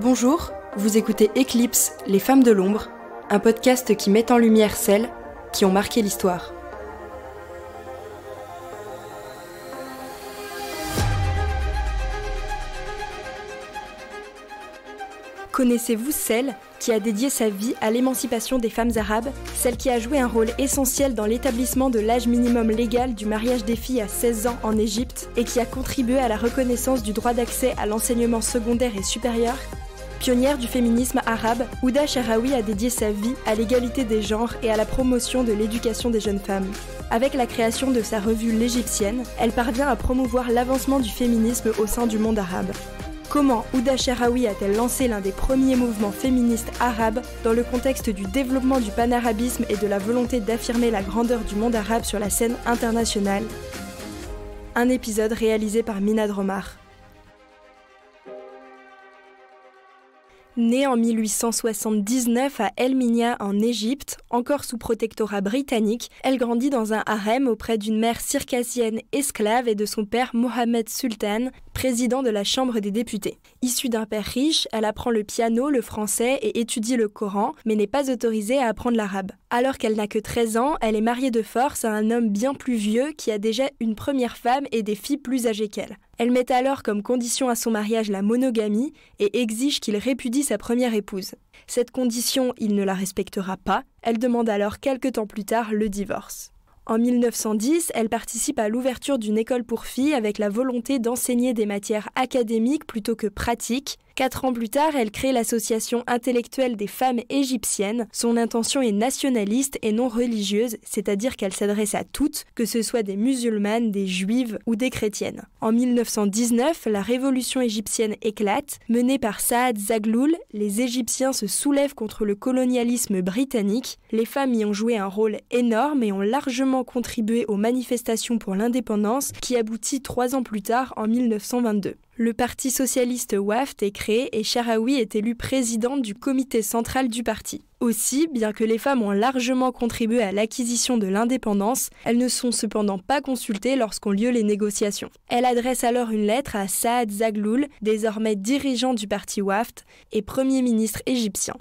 Bonjour, vous écoutez Éclipse, les femmes de l'ombre, un podcast qui met en lumière celles qui ont marqué l'histoire. Connaissez-vous celle qui a dédié sa vie à l'émancipation des femmes arabes, celle qui a joué un rôle essentiel dans l'établissement de l'âge minimum légal du mariage des filles à 16 ans en Égypte et qui a contribué à la reconnaissance du droit d'accès à l'enseignement secondaire et supérieur? Pionnière du féminisme arabe, Houda Sha'rawi a dédié sa vie à l'égalité des genres et à la promotion de l'éducation des jeunes femmes. Avec la création de sa revue L'Égyptienne, elle parvient à promouvoir l'avancement du féminisme au sein du monde arabe. Comment Houda Sha'rawi a-t-elle lancé l'un des premiers mouvements féministes arabes dans le contexte du développement du panarabisme et de la volonté d'affirmer la grandeur du monde arabe sur la scène internationale? Un épisode réalisé par Minad Romar. Née en 1879 à El Minya en Égypte, encore sous protectorat britannique, elle grandit dans un harem auprès d'une mère circassienne esclave et de son père Mohammed Sultan, président de la Chambre des députés. Issue d'un père riche, elle apprend le piano, le français et étudie le Coran, mais n'est pas autorisée à apprendre l'arabe. Alors qu'elle n'a que 13 ans, elle est mariée de force à un homme bien plus vieux qui a déjà une première femme et des filles plus âgées qu'elle. Elle met alors comme condition à son mariage la monogamie et exige qu'il répudie sa première épouse. Cette condition, il ne la respectera pas. Elle demande alors quelque temps plus tard le divorce. En 1910, elle participe à l'ouverture d'une école pour filles avec la volonté d'enseigner des matières académiques plutôt que pratiques. 4 ans plus tard, elle crée l'association intellectuelle des femmes égyptiennes. Son intention est nationaliste et non religieuse, c'est-à-dire qu'elle s'adresse à toutes, que ce soit des musulmanes, des juives ou des chrétiennes. En 1919, la révolution égyptienne éclate. Menée par Saad Zaghloul, les Égyptiens se soulèvent contre le colonialisme britannique. Les femmes y ont joué un rôle énorme et ont largement contribué aux manifestations pour l'indépendance qui aboutit 3 ans plus tard en 1922. Le parti socialiste WAFT est créé et Sha'rawi est élue présidente du comité central du parti. Aussi, bien que les femmes ont largement contribué à l'acquisition de l'indépendance, elles ne sont cependant pas consultées lorsqu'ont lieu les négociations. Elle adresse alors une lettre à Saad Zaghloul, désormais dirigeant du parti WAFT et Premier ministre égyptien.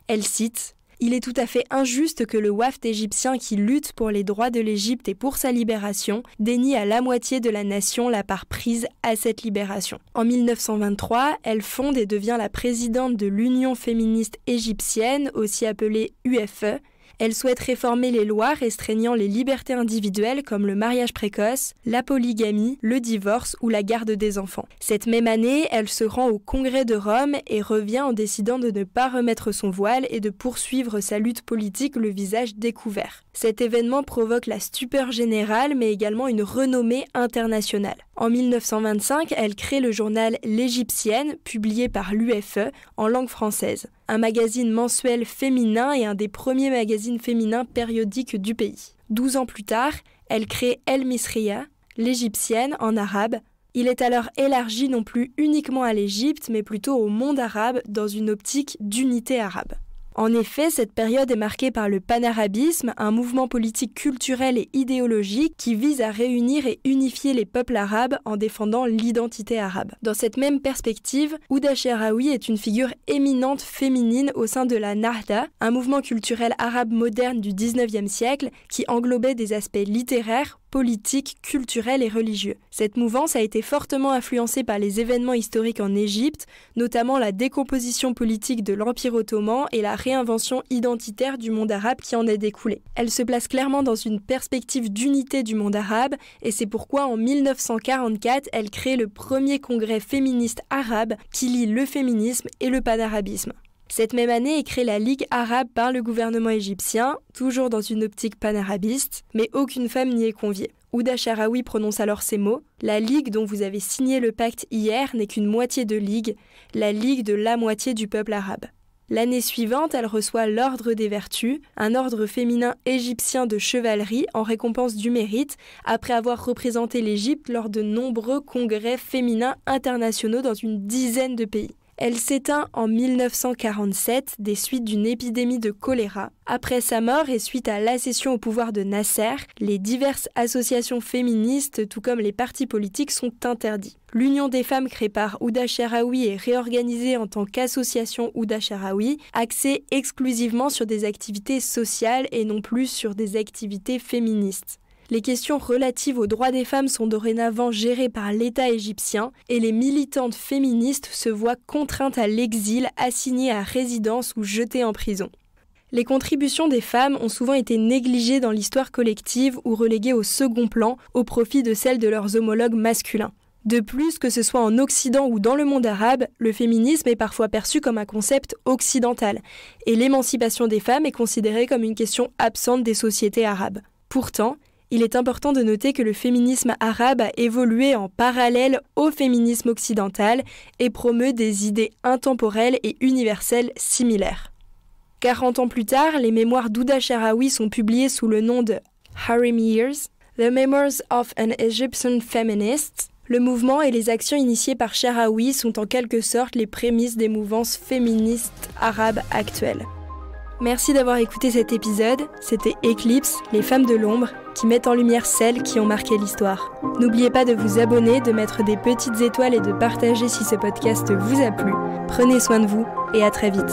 Elle cite « Il est tout à fait injuste que le WAFT égyptien qui lutte pour les droits de l'Égypte et pour sa libération dénie à la moitié de la nation la part prise à cette libération. » En 1923, elle fonde et devient la présidente de l'Union féministe égyptienne, aussi appelée UFE. Elle souhaite réformer les lois restreignant les libertés individuelles comme le mariage précoce, la polygamie, le divorce ou la garde des enfants. Cette même année, elle se rend au Congrès de Rome et revient en décidant de ne pas remettre son voile et de poursuivre sa lutte politique le visage découvert. Cet événement provoque la stupeur générale mais également une renommée internationale. En 1925, elle crée le journal L'Égyptienne, publié par l'UFE en langue française. Un magazine mensuel féminin et un des premiers magazines féminins périodiques du pays. 12 ans plus tard, elle crée El Misriya, l'Égyptienne en arabe. Il est alors élargi non plus uniquement à l'Égypte, mais plutôt au monde arabe dans une optique d'unité arabe. En effet, cette période est marquée par le panarabisme, un mouvement politique culturel et idéologique qui vise à réunir et unifier les peuples arabes en défendant l'identité arabe. Dans cette même perspective, Houda Sha'rawi est une figure éminente féminine au sein de la Nahda, un mouvement culturel arabe moderne du 19e siècle qui englobait des aspects littéraires, politique, culturel et religieux. Cette mouvance a été fortement influencée par les événements historiques en Égypte, notamment la décomposition politique de l'Empire ottoman et la réinvention identitaire du monde arabe qui en est découlée. Elle se place clairement dans une perspective d'unité du monde arabe et c'est pourquoi en 1944, elle crée le premier congrès féministe arabe qui lie le féminisme et le panarabisme. Cette même année est créée la Ligue arabe par le gouvernement égyptien, toujours dans une optique panarabiste, mais aucune femme n'y est conviée. Houda Sha'rawi prononce alors ces mots « La Ligue dont vous avez signé le pacte hier n'est qu'une moitié de ligue, la Ligue de la moitié du peuple arabe. » L'année suivante, elle reçoit l'Ordre des Vertus, un ordre féminin égyptien de chevalerie en récompense du mérite, après avoir représenté l'Égypte lors de nombreux congrès féminins internationaux dans une dizaine de pays. Elle s'éteint en 1947 des suites d'une épidémie de choléra. Après sa mort et suite à l'accession au pouvoir de Nasser, les diverses associations féministes, tout comme les partis politiques, sont interdits. L'Union des femmes créée par Houda Sharawi est réorganisée en tant qu'association Houda Sharawi, axée exclusivement sur des activités sociales et non plus sur des activités féministes. Les questions relatives aux droits des femmes sont dorénavant gérées par l'État égyptien et les militantes féministes se voient contraintes à l'exil, assignées à résidence ou jetées en prison. Les contributions des femmes ont souvent été négligées dans l'histoire collective ou reléguées au second plan au profit de celles de leurs homologues masculins. De plus, que ce soit en Occident ou dans le monde arabe, le féminisme est parfois perçu comme un concept occidental et l'émancipation des femmes est considérée comme une question absente des sociétés arabes. Pourtant, il est important de noter que le féminisme arabe a évolué en parallèle au féminisme occidental et promeut des idées intemporelles et universelles similaires. 40 ans plus tard, les mémoires d'Houda Sharawi sont publiées sous le nom de Harim Years, The Memoirs of an Egyptian Feminist. Le mouvement et les actions initiées par Sharawi sont en quelque sorte les prémices des mouvances féministes arabes actuelles. Merci d'avoir écouté cet épisode, c'était Eclipse, les femmes de l'ombre, qui mettent en lumière celles qui ont marqué l'histoire. N'oubliez pas de vous abonner, de mettre des petites étoiles et de partager si ce podcast vous a plu. Prenez soin de vous et à très vite.